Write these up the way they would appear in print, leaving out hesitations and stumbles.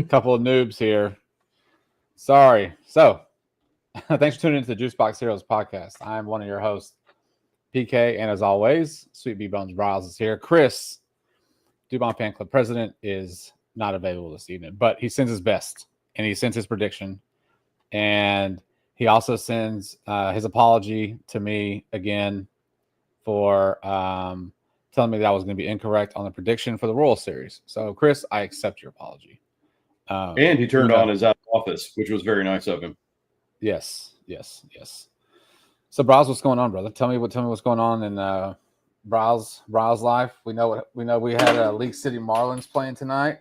Couple of noobs here. Sorry. So, thanks for tuning into the Juicebox Heroes podcast. I'm one of your hosts, PK, and as always, Sweet B Bones Bryles is here. Chris, Dubon Fan Club president, is not available this evening, but he sends his best, and he sends his prediction, and he also sends his apology to me again for telling me that I was going to be incorrect on the prediction for the Royal Series. So, Chris, I accept your apology. And he turned on his office, which was very nice of him. Yes. So, Bryles, what's going on, brother? Tell me what's going on in Bryles life. We know we had League City Marlins playing tonight.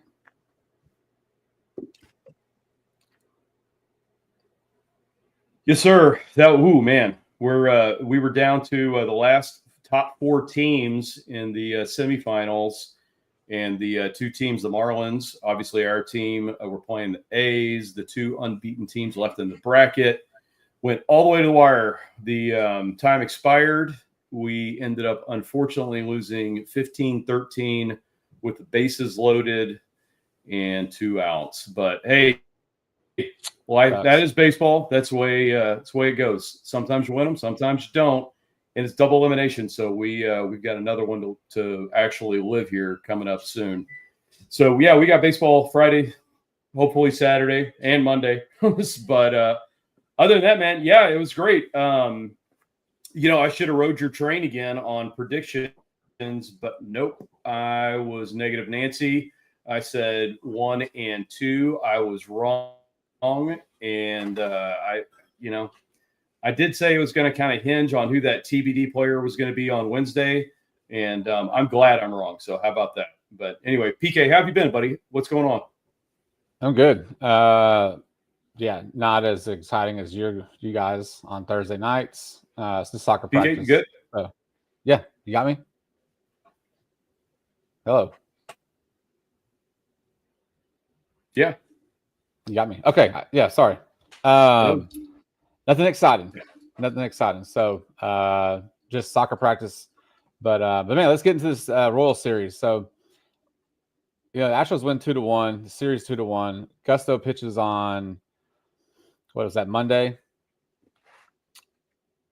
Yes, sir. Man, we were down to the last top 4 teams in the semifinals. And the 2 teams, the Marlins, obviously our team, we're playing the A's. The 2 unbeaten teams left in the bracket went all the way to the wire. The time expired. We ended up, unfortunately, losing 15-13 with the bases loaded and 2 outs. But, hey, that is baseball. That's the way it goes. Sometimes you win them, sometimes you don't. And it's double elimination, so we've got another one to actually live here coming up soon. So, yeah, we got baseball Friday, hopefully Saturday and Monday. But other than that, man, yeah, it was great. I should have rode your train again on predictions, but nope. I was negative Nancy. I said 1 and 2. I was wrong, and I did say it was going to kind of hinge on who that TBD player was going to be on Wednesday, and I'm glad I'm wrong. So how about that? But anyway, PK, how have you been, buddy? What's going on? I'm good. Yeah, not as exciting as you guys on Thursday nights. It's the soccer practice. PK, you good? Yeah, you got me? Hello. Yeah. You got me. Okay. Yeah, sorry. Nothing exciting. So just soccer practice. But man, let's get into this Royal Series. So the Astros win 2-1, the series 2-1. Gusto pitches on what was that, Monday?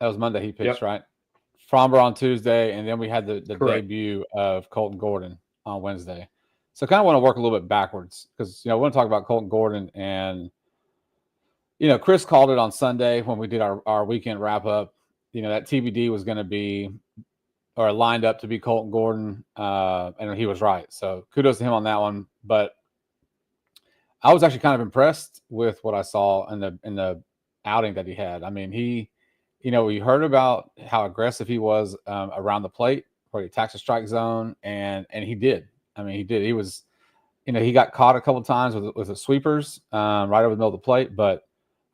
That was Monday he pitched, right? Fromber on Tuesday, and then we had the debut of Colton Gordon on Wednesday. So I kind of want to work a little bit backwards because I want to talk about Colton Gordon and Chris called it on Sunday when we did our weekend wrap up. That TBD was going to be, or lined up to be Colton Gordon, and he was right. So kudos to him on that one. But I was actually kind of impressed with what I saw in the outing that he had. I mean, we heard about how aggressive he was around the plate, where he attacks the strike zone, and he did. I mean, he did. He was, he got caught a couple of times with the sweepers right over the middle of the plate, but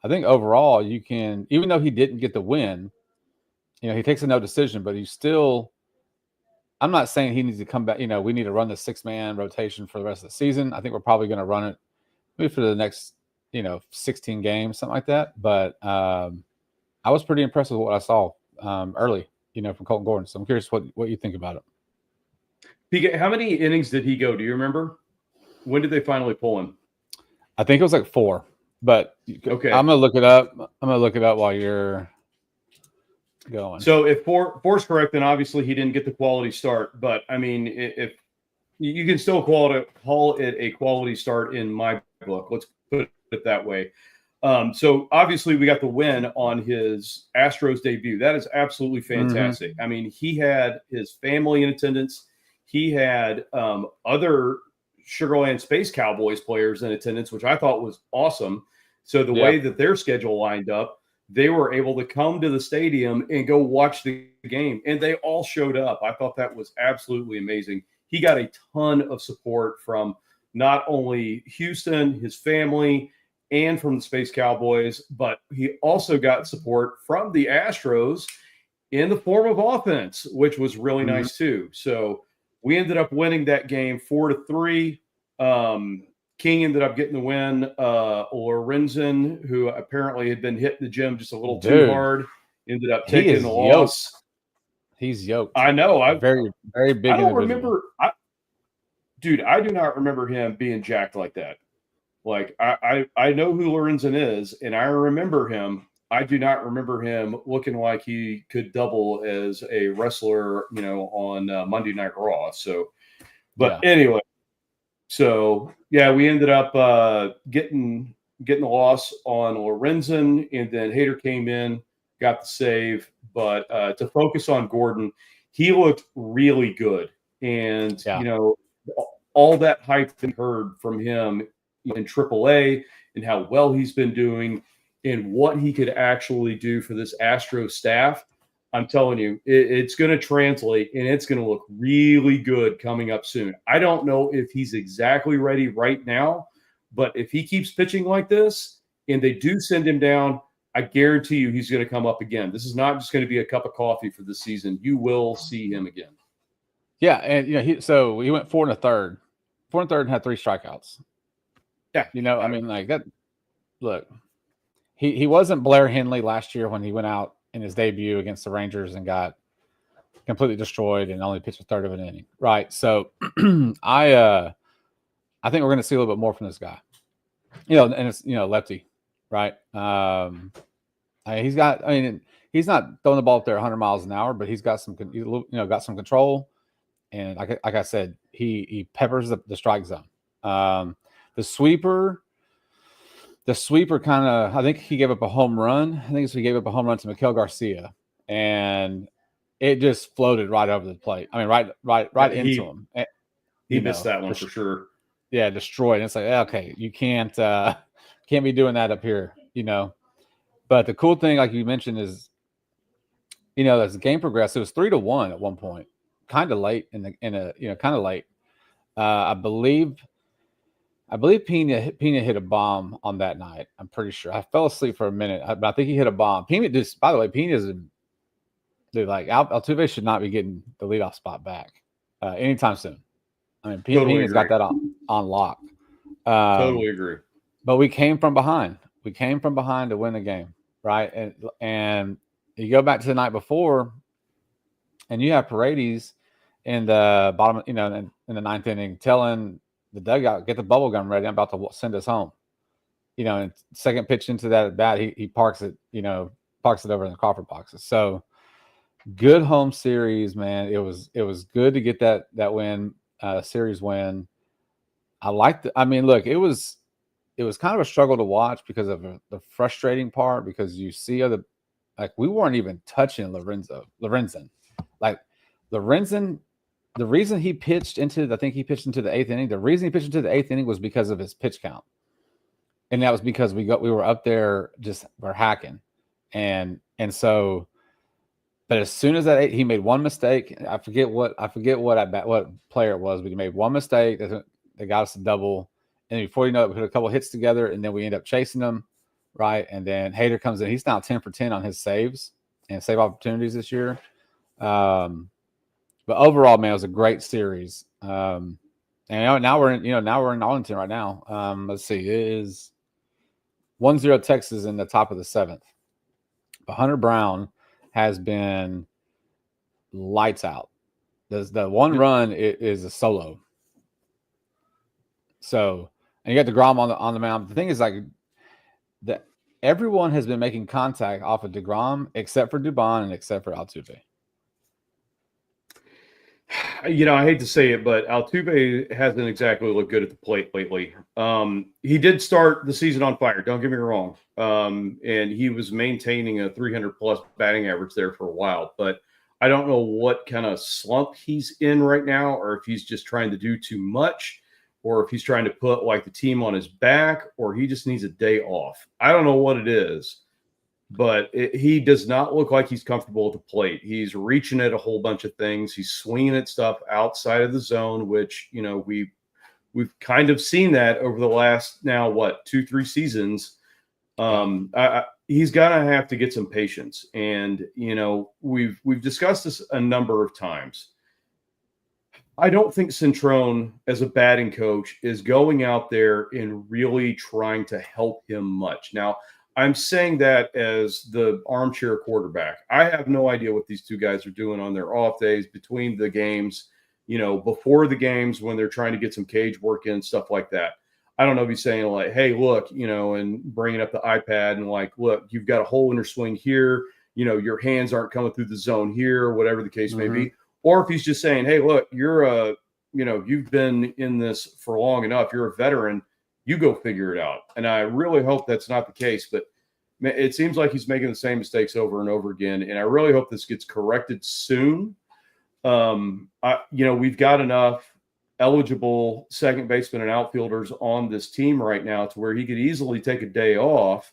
I think overall you can, even though he didn't get the win, he takes a no decision, but he's still, I'm not saying he needs to come back. We need to run the 6-man rotation for the rest of the season. I think we're probably going to run it maybe for the next, 16 games, something like that. But I was pretty impressed with what I saw early, from Colton Gordon. So I'm curious what you think about it. PK, how many innings did he go? Do you remember? When did they finally pull him? I think it was like 4. But okay, I'm gonna look it up. While you're going. So if four's correct, then obviously he didn't get the quality start. But I mean, if you can still call it a quality start in my book, let's put it that way. So obviously we got the win on his Astros debut. That is absolutely fantastic. Mm-hmm. I mean, he had his family in attendance. He had other Sugarland Space Cowboys players in attendance, which I thought was awesome. So the way that their schedule lined up, they were able to come to the stadium and go watch the game, and they all showed up. I thought that was absolutely amazing. He got a ton of support from not only Houston, his family, and from the Space Cowboys, but he also got support from the Astros in the form of offense, which was really nice too. So we ended up winning that game 4-3. King ended up getting the win. Lorenzen, who apparently had been hitting the gym just a little too hard, ended up taking the loss. He's yoked. I know. Very, very big. I don't remember. dude, I do not remember him being jacked like that. Like I know who Lorenzen is, and I remember him. I do not remember him looking like he could double as a wrestler, on Monday Night Raw. So, but anyway, so yeah, we ended up getting the loss on Lorenzen, and then Hader came in, got the save. But to focus on Gordon, he looked really good, and all that hype that we heard from him in AAA and how well he's been doing and what he could actually do for this Astro staff. I'm telling you, it's going to translate, and it's going to look really good coming up soon. I don't know if he's exactly ready right now, but if he keeps pitching like this and they do send him down, I guarantee you he's going to come up again. This is not just going to be a cup of coffee for the season. You will see him again. Yeah, and he went 4 1/3. 4 1/3 and had 3 strikeouts. Yeah. I mean, like that. Look, he wasn't Blair Henley last year when he went out in his debut against the Rangers and got completely destroyed and only pitched a third of an inning. Right. So I think we're going to see a little bit more from this guy. And it's lefty, right? He's got. I mean, he's not throwing the ball up there 100 miles an hour, but he's got some control. And like I said, he peppers the strike zone. The sweeper kind of, I think he gave up a home run. I think he gave up a home run to Miguel Garcia, and it just floated right over the plate. I mean, right into him. He missed that one for sure. Yeah, destroyed. And it's like, okay, you can't be doing that up here, But the cool thing, like you mentioned, is as the game progressed, it was 3-1 at one point, kind of late kind of late. I believe Pena hit a bomb on that night. I'm pretty sure. I fell asleep for a minute, but I think he hit a bomb. Pena just, by the way, Pena's dude. Like Altuve should not be getting the leadoff spot back anytime soon. I mean, Pena's got that on lock. Totally agree. But we came from behind. We came from behind to win the game, right? And you go back to the night before, and you have Paredes in the bottom, in the 9th inning, telling the dugout, get the bubble gum ready. I'm about to send us home. And second pitch into that at bat, he parks it over in the Crawford boxes. So good home series, man. It was good to get that win, series win. I liked it. I mean, look, it was kind of a struggle to watch because of the frustrating part, because you see we weren't even touching Lorenzen. Like Lorenzen, the reason he pitched into the 8th inning. The reason he pitched into the 8th inning was because of his pitch count, and that was because we were up there we're hacking, and so. But as soon as he made one mistake. I forget what player it was, but he made one mistake that got us a double, and before you know it, we put a couple hits together, and then we end up chasing them, right? And then Hader comes in. He's now 10 for 10 on his saves and save opportunities this year. But overall, man, it was a great series. And now we're in Arlington right now. Let's see, it is 1-0 Texas in the top of the 7th. But Hunter Brown has been lights out. The one run is a solo. So, and you got DeGrom on the mound. The thing is, like, that everyone has been making contact off of DeGrom except for Dubon and except for Altuve. I hate to say it, but Altuve hasn't exactly looked good at the plate lately. He did start the season on fire, don't get me wrong. And he was maintaining a 300-plus batting average there for a while. But I don't know what kind of slump he's in right now, or if he's just trying to do too much, or if he's trying to put, the team on his back, or he just needs a day off. I don't know what it is. But he does not look like he's comfortable at the plate. He's reaching at a whole bunch of things. He's swinging at stuff outside of the zone, which, we've kind of seen that over the last 2-3 seasons. He's gonna have to get some patience. And, we've discussed this a number of times. I don't think Centrone, as a batting coach, is going out there and really trying to help him much. Now, I'm saying that as the armchair quarterback. I have no idea what these two guys are doing on their off days between the games. before the games when they're trying to get some cage work in, stuff like that. I don't know if he's saying like, hey, look, and bringing up the iPad and like, look, you've got a hole in your swing here. Your hands aren't coming through the zone here, or whatever the case may be. Or if he's just saying, hey, look, you're you've been in this for long enough. You're a veteran. You go figure it out. And I really hope that's not the case. But it seems like he's making the same mistakes over and over again. And I really hope this gets corrected soon. We've got enough eligible second basemen and outfielders on this team right now to where he could easily take a day off,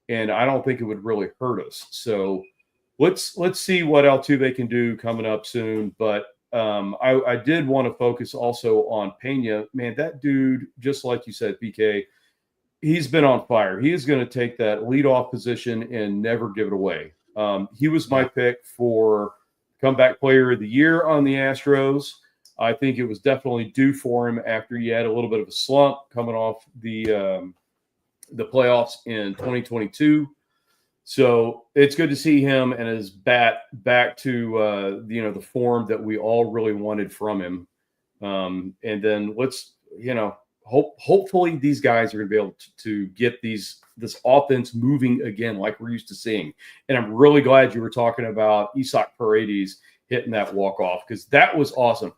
and I don't think it would really hurt us. So let's see what Altuve can do coming up soon. But I did want to focus also on Pena. Man, that dude, just like you said, PK, he's been on fire. He is going to take that leadoff position and never give it away. He was my pick for comeback player of the year on the Astros. I think it was definitely due for him after he had a little bit of a slump coming off the playoffs in 2022. So it's good to see him and his bat back to the form that we all really wanted from him. And then let's hopefully these guys are going to be able to get this offense moving again like we're used to seeing. And I'm really glad you were talking about Isaac Paredes hitting that walk-off, because that was awesome.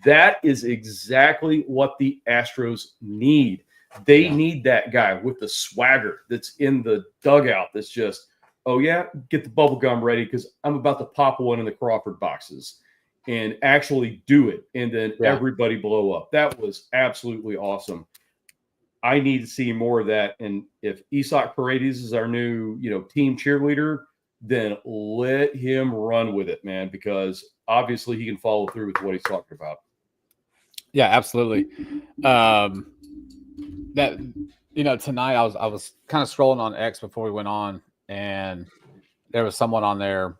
That is exactly what the Astros need. They need that guy with the swagger that's in the dugout that's just, oh, yeah, get the bubble gum ready because I'm about to pop one in the Crawford boxes and actually do it. And then everybody blow up. That was absolutely awesome. I need to see more of that. And if Isaac Paredes is our new, team cheerleader, then let him run with it, man, because obviously he can follow through with what he's talking about. Yeah, absolutely. Tonight I was kind of scrolling on X before we went on, and there was someone on there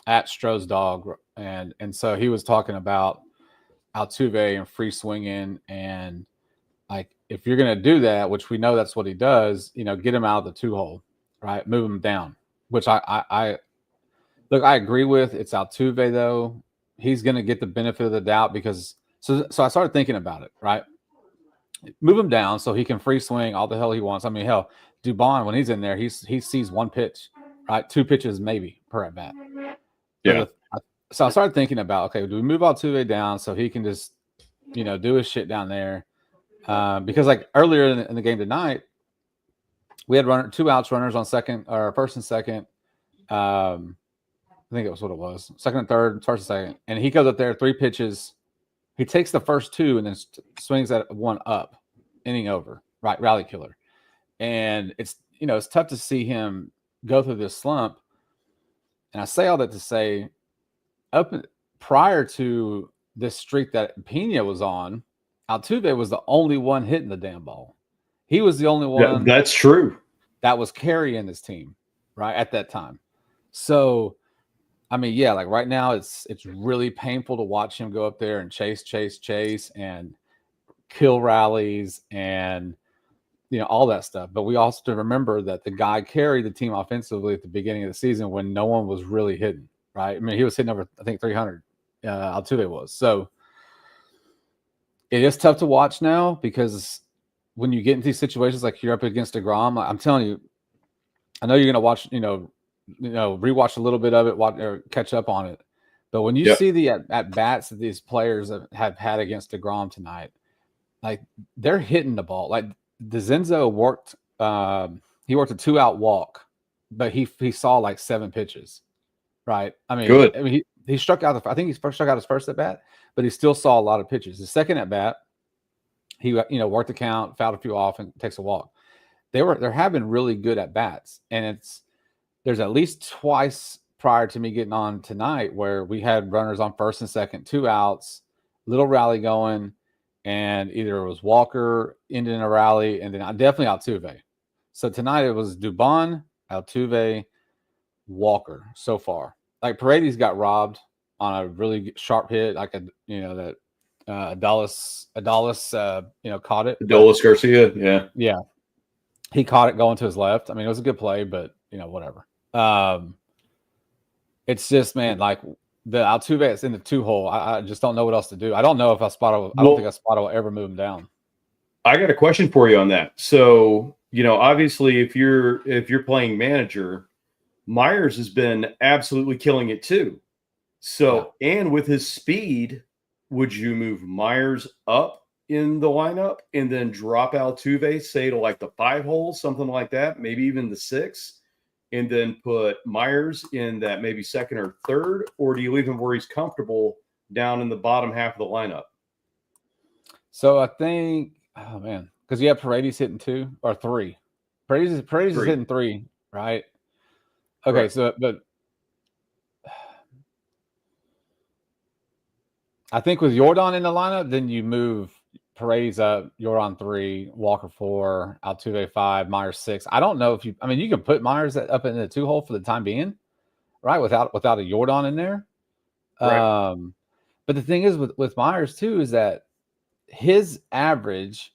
at Stroh's Dog, and so he was talking about Altuve and free swinging, and like if you're gonna do that, which we know that's what he does, get him out of the 2-hole, right? Move him down. Which I agree with. It's Altuve though. He's gonna get the benefit of the doubt because so I started thinking about it, right? Move him down so he can free swing all the hell he wants. I mean, hell, Dubon, when he's in there, he sees one pitch, right? 2 pitches maybe per at bat. Yeah. So I started thinking about, okay, do we move Altuve down so he can just, do his shit down there? Because like earlier in the game tonight, we had 2 outs, runners on first and second. I think it was what it was. Second and third, first and second. And he goes up there, 3 pitches. He takes the first 2 and then swings at one up, inning over, right? Rally killer. And it's tough to see him go through this slump. And I say all that to say, prior to this streak that Pena was on, Altuve was the only one hitting the damn ball. He was the only one. That's true. That was carrying this team, right, at that time. So, I mean, yeah, like right now it's really painful to watch him go up there and chase and kill rallies and all that stuff. But we also have to remember that the guy carried the team offensively at the beginning of the season when no one was really hitting, right? I mean, he was hitting over, I think, 300. Altuve was. So it is tough to watch now because when you get into these situations like you're up against DeGrom, I'm telling you, I know you're going to watch, rewatch a little bit of it, or catch up on it. But when you see the at bats that these players have had against DeGrom tonight, like they're hitting the ball. Like DeZenzo worked, he worked a 2-out walk, but he saw like 7 pitches, right? I mean, good. I mean, he struck out. I think he struck out his first at bat, but he still saw a lot of pitches. The second at bat, he worked the count, fouled a few off, and takes a walk. They're having really good at bats, and there's at least twice prior to me getting on tonight where we had runners on first and second, 2 outs, little rally going, and either it was Walker ending a rally, and then definitely Altuve. So tonight it was Dubon, Altuve, Walker so far. Like Paredes got robbed on a really sharp hit, like that Adolis caught it. Adolis Garcia, yeah, he caught it going to his left. I mean, it was a good play, but whatever. It's just, man, like the Altuve is in the 2-hole. I just don't know what else to do. I don't know if Espada. I don't think Espada will ever move him down. I got a question for you on that. So, obviously, if you're playing manager, Myers has been absolutely killing it too. So, and with his speed, would you move Myers up in the lineup and then drop Altuve, say to like the 5-hole, something like that, maybe even the 6, and then put Myers in that maybe second or third, or do you leave him where he's comfortable down in the bottom half of the lineup? So I think, oh man, because you have Paredes hitting 2 or 3. Paredes is hitting 3, right? Okay, right. So but I think with Jordan in the lineup, then you move Paredes up, Jordan 3, Walker 4, Altuve 5, Myers 6. I don't know if you can put Myers up in the 2-hole for the time being, right? Without a Jordan in there. Right. But the thing is with Myers too is that his average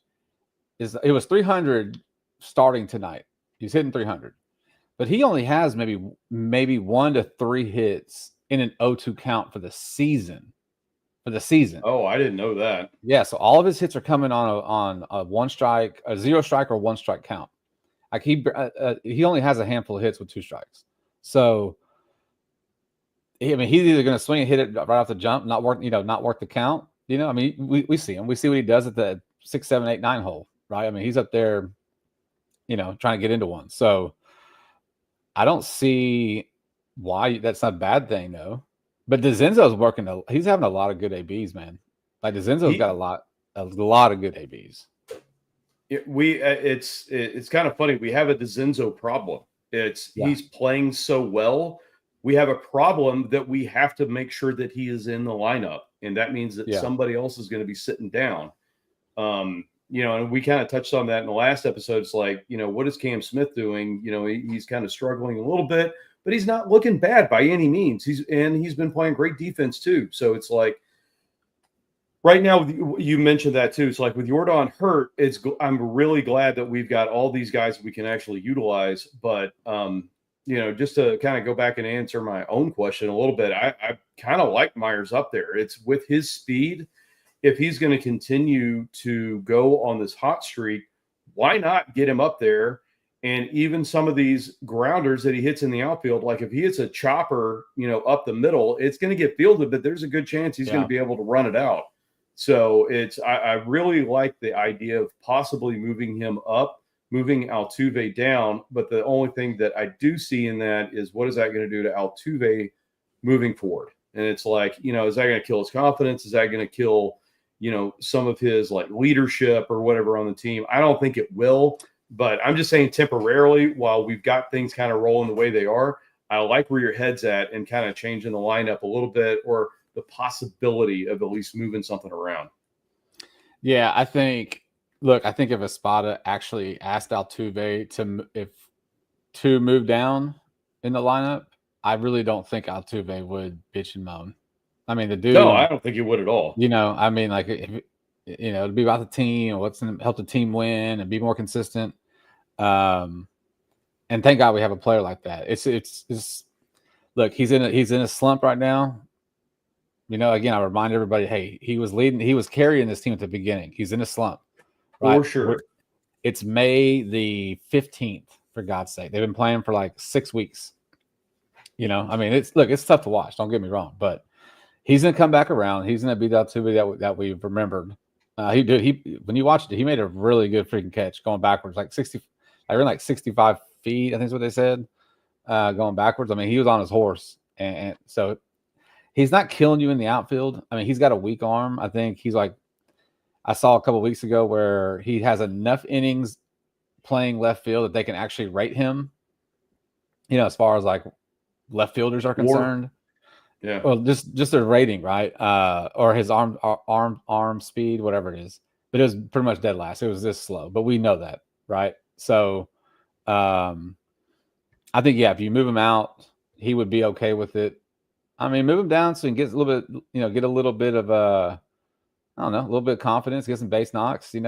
it was 300 starting tonight. He's hitting 300, but he only has maybe 1 to 3 hits in an 0-2 count for the season. Oh, I didn't know that. Yeah, so all of his hits are coming on a 1 strike, a 0 strike or 1 strike count. Like he only has a handful of hits with 2 strikes. So he's either going to swing and hit it right off the jump, not work the count. We see him. We see what he does at the 6, 7, 8, 9 hole, right? He's up there, trying to get into one. So I don't see why that's not a bad thing, though. But DeZenzo's working. He's having a lot of good ABs, man. Like DeZenzo's got a lot of good ABs. It's kind of funny. We have a DeZenzo problem. He's playing so well. We have a problem that we have to make sure that he is in the lineup, and that means that somebody else is going to be sitting down. And we kind of touched on that in the last episode. It's like, what is Cam Smith doing? He's kind of struggling a little bit, but he's not looking bad by any means. He's been playing great defense too. So it's like right now, you mentioned that too. It's like with Jordan hurt, I'm really glad that we've got all these guys that we can actually utilize. But just to kind of go back and answer my own question a little bit, I kind of like Myers up there. It's with his speed. If he's going to continue to go on this hot streak, why not get him up there? And even some of these grounders that he hits in the outfield, like if he hits a chopper, up the middle, it's going to get fielded, but there's a good chance he's going to be able to run it out. So I really like the idea of possibly moving him up, moving Altuve down. But the only thing that I do see in that is what is that going to do to Altuve moving forward? And it's like, is that going to kill his confidence? Is that going to kill, some of his like leadership or whatever on the team? I don't think it will, but I'm just saying temporarily while we've got things kind of rolling the way they are, I like where your head's at and kind of changing the lineup a little bit or the possibility of at least moving something around. Yeah, I think if Espada actually asked Altuve to move down in the lineup, I really don't think Altuve would bitch and moan. The dude. No, I don't think he would at all. It'd be about the team or what's going to help the team win and be more consistent. And thank God we have a player like that. It's look, he's in a slump right now. Again, I remind everybody, hey, he was carrying this team at the beginning. He's in a slump. Right? For sure. It's May the 15th, for God's sake. They've been playing for like 6 weeks. It's tough to watch. Don't get me wrong, but he's going to come back around. He's going to beat Altuve that we've remembered. When you watched it, he made a really good freaking catch going backwards, like 65 feet, I think is what they said, going backwards. He was on his horse. And so he's not killing you in the outfield. He's got a weak arm. I think he's like, I saw a couple of weeks ago where he has enough innings playing left field that they can actually rate him, as far as like left fielders are concerned. Yeah. Well, just their rating, right? Or his arm speed, whatever it is. But it was pretty much dead last. It was this slow, but we know that, right? So, I think if you move him out, he would be okay with it. Move him down so he gets a little bit, get a little bit of a little bit of confidence, get some base knocks, see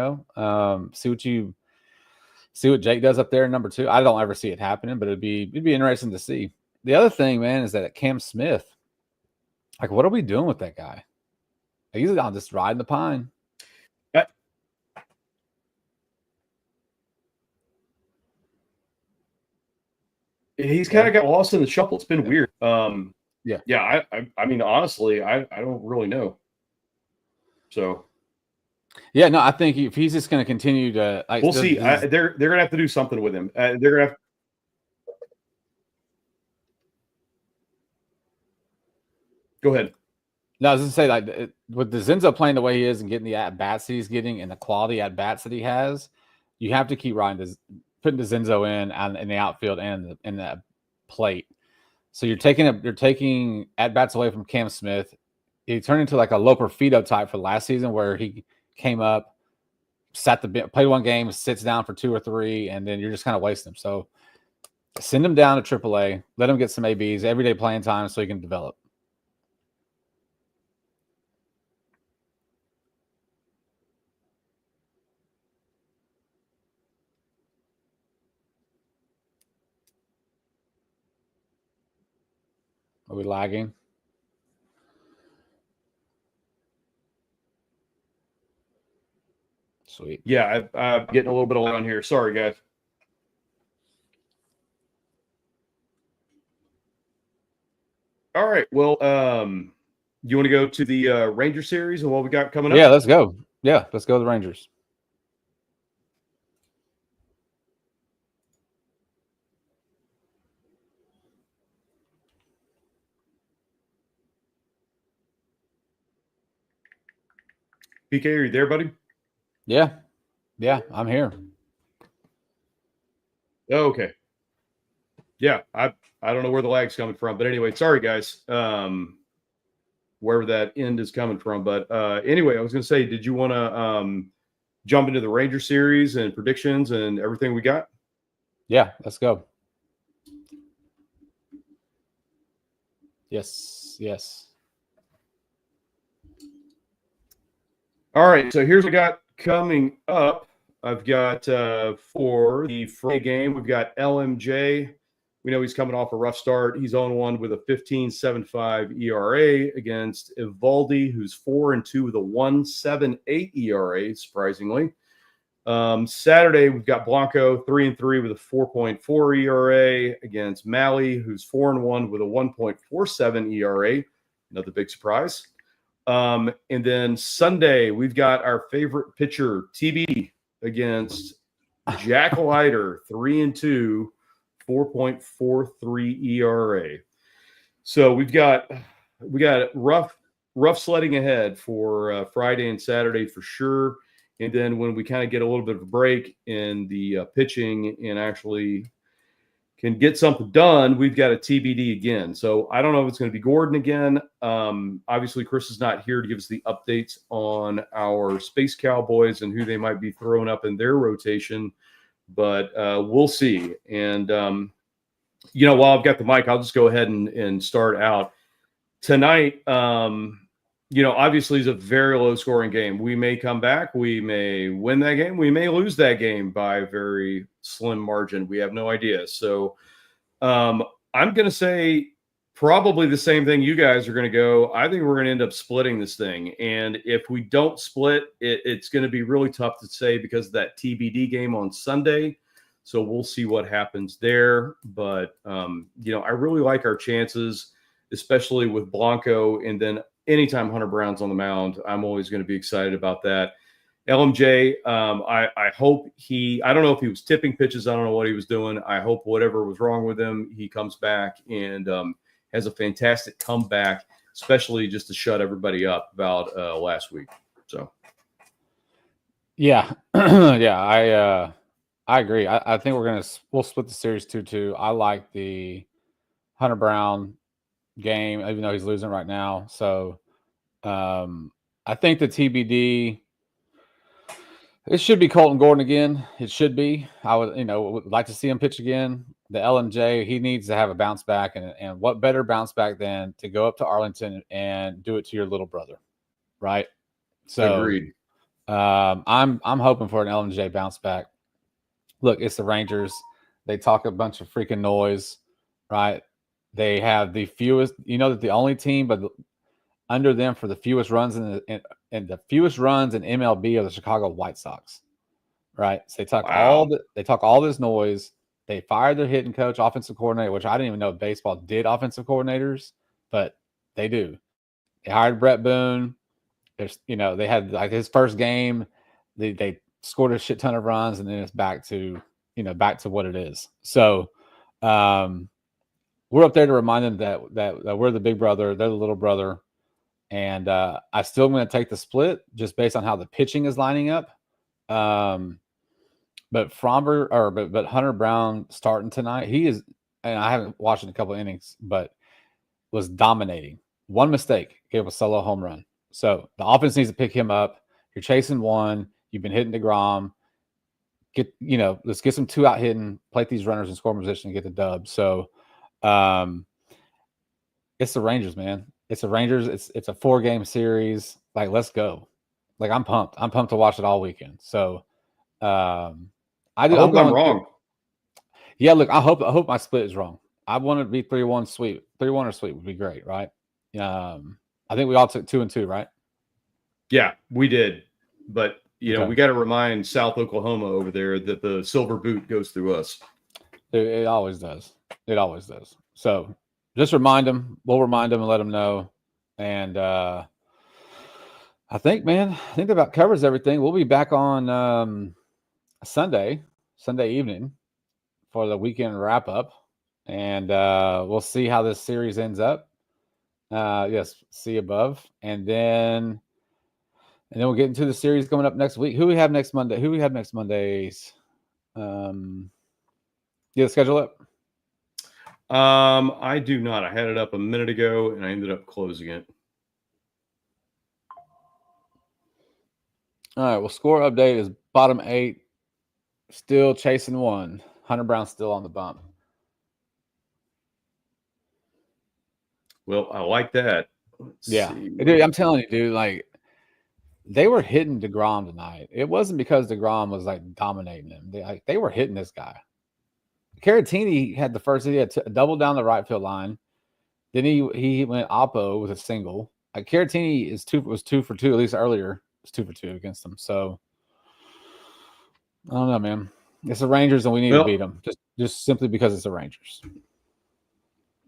what Jake does up there in number 2. I don't ever see it happening, but it'd be interesting to see. The other thing, man, is that Cam Smith, Like, what are we doing with that guy? He's on just riding the pine. He's kind of got lost in the shuffle. It's been weird. Yeah. I mean, honestly, I don't really know. So, yeah, no, I think if he's just going to continue to, like, we'll see. They're gonna have to do something with him. They're gonna have. Go ahead. No, I was just say, like, with Zenzo playing the way he is and getting the at bats that he's getting and the quality at bats that he has, you have to keep putting Zenzo in the outfield and in the plate. So you're taking at bats away from Cam Smith. He turned into like a Loper Fido type for last season, where he came up, played one game, sits down for 2 or 3, and then you're just kind of wasting him. So send him down to AAA, let him get some ABs, everyday playing time, so he can develop. Are we lagging? Sweet. Yeah, I'm getting a little bit alone here. Sorry, guys. All right. Well, you want to go to the Ranger series and what we got coming up? Yeah, let's go. Yeah, let's go to the Rangers. PK, are you there, buddy? Yeah, I'm here. Oh, okay. Yeah, I don't know where the lag's coming from, but anyway, sorry guys. Wherever that end is coming from, but anyway, I was going to say, did you want to jump into the Ranger series and predictions and everything we got? Yeah, let's go. Yes. All right, so here's what I got coming up. I've got for the Friday game, we've got LMJ. We know he's coming off a rough start. He's on one with a 15.75 ERA against Evaldi, who's 4-2 with a 1.78 ERA, surprisingly. Saturday, we've got Blanco 3-3 with a 4.4 ERA against Malley, who's 4-1 with a 1.47 ERA. Another big surprise. And then Sunday, we've got our favorite pitcher, TB, against Jack Leiter, 3-2, 4.43 ERA. So we got rough sledding ahead for Friday and Saturday for sure. And then when we kind of get a little bit of a break in the pitching and actually can get something done, we've got a TBD again. So I don't know if it's going to be Gordon again. Obviously, Chris is not here to give us the updates on our Space Cowboys and who they might be throwing up in their rotation, but we'll see. And, while I've got the mic, I'll just go ahead and start out. Tonight, obviously it's a very low-scoring game. We may come back. We may win that game. We may lose that game by a very slim margin. We have no idea. So I'm going to say probably the same thing you guys are going to go. I think we're going to end up splitting this thing. And if we don't split, it's going to be really tough to say because of that TBD game on Sunday. So we'll see what happens there. But, I really like our chances, especially with Blanco. And then anytime Hunter Brown's on the mound, I'm always going to be excited about that. LMJ, I hope I don't know if he was tipping pitches. I don't know what he was doing. I hope whatever was wrong with him, he comes back and has a fantastic comeback, especially just to shut everybody up about last week. So, yeah, yeah, I agree. I think we'll split the series 2-2. I like the Hunter Brown game, even though he's losing right now. So I think the TBD, it should be Colton Gordon again. It should be. I would like to see him pitch again. The LMJ, he needs to have a bounce back, and what better bounce back than to go up to Arlington and do it to your little brother, right? So agreed. I'm hoping for an LMJ bounce back. Look, it's the Rangers. They talk a bunch of freaking noise, right? They have the fewest. That the only team, but under them for the fewest runs in the fewest runs in MLB are the Chicago White Sox. Right? So they talk all this noise. They fired their hitting coach, offensive coordinator, which I didn't even know baseball did offensive coordinators, but they do. They hired Brett Boone. They had like his first game. They scored a shit ton of runs, and then it's back to what it is. So we're up there to remind them that we're the big brother, they're the little brother, and I still am going to take the split just based on how the pitching is lining up. But Hunter Brown starting tonight, he is, and I haven't watched a couple of innings, but was dominating. One mistake, gave a solo home run. So the offense needs to pick him up. You're chasing one. You've been hitting DeGrom. Let's get some 2-out hitting, plate these runners in scoring position and get the dub. So it's the Rangers, man. It's the Rangers. It's a 4-game series. Like, let's go. Like, I'm pumped. I'm pumped to watch it all weekend. So I hope I'm wrong. Yeah, look, I hope my split is wrong. I want it to be 3-1 sweep. 3-1 or sweep would be great, right? I think we all took 2-2, right? Yeah, we did. But we got to remind South Oklahoma over there that the silver boot goes through us. It always does. It always does. So just remind them. We'll remind them and let them know. And I think that about covers everything. We'll be back on Sunday evening for the weekend wrap up, and we'll see how this series ends up. Yes, see above, and then we'll get into the series coming up next week. Who we have next Monday? Mondays? You schedule it? I do not. I had it up a minute ago, and I ended up closing it. All right. Well, score update is bottom 8, still chasing 1. Hunter Brown still on the bump. Well, I like that. Dude, I'm telling you, dude, like, they were hitting DeGrom tonight. It wasn't because DeGrom was like dominating them. They were hitting this guy. Caratini had the first. He had a double down the right field line. Then he went oppo with a single. Caratini was 2 for 2 at least earlier. It was 2 for 2 against them. So I don't know, man. It's the Rangers, and we need to beat them just simply because it's the Rangers.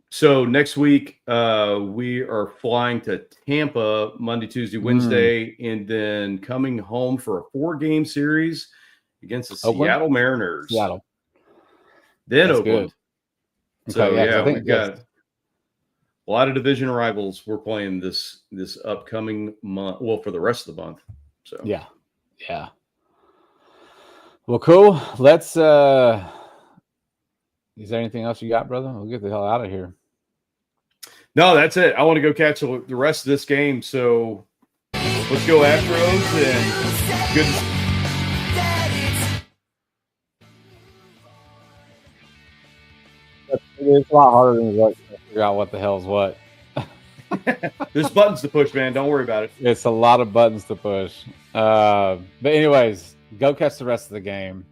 So next week, we are flying to Tampa Monday, Tuesday, Wednesday, and then coming home for a 4-game series against the Seattle Mariners. Seattle. Then That's Oakland. Good. So okay, we've got a lot of division rivals we're playing this upcoming month. Well, for the rest of the month. So yeah. Well, cool. Let's. Is there anything else you got, brother? We'll get the hell out of here. No, that's it. I want to go catch the rest of this game. So let's go Astros, and good. It's a lot harder than to figure out what the hell is what. There's buttons to push, man. Don't worry about it. It's a lot of buttons to push. But anyways, go catch the rest of the game.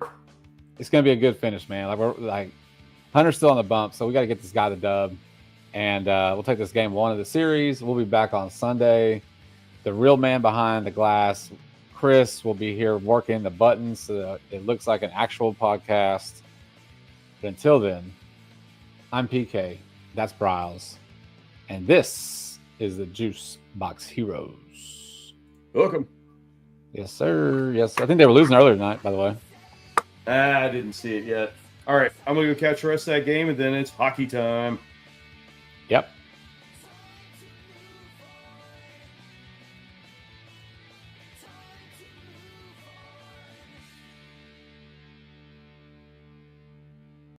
It's gonna be a good finish, man. Hunter's still on the bump, so we got to get this guy the dub. And we'll take this game 1 of the series. We'll be back on Sunday. The real man behind the glass, Chris, will be here working the buttons so that it looks like an actual podcast. But until then, I'm PK. That's Bryles. And this is the Juice Box Heroes. Welcome. Yes, sir. Yes. I think they were losing earlier tonight, by the way. I didn't see it yet. All right. I'm going to go catch the rest of that game, and then it's hockey time. Yep.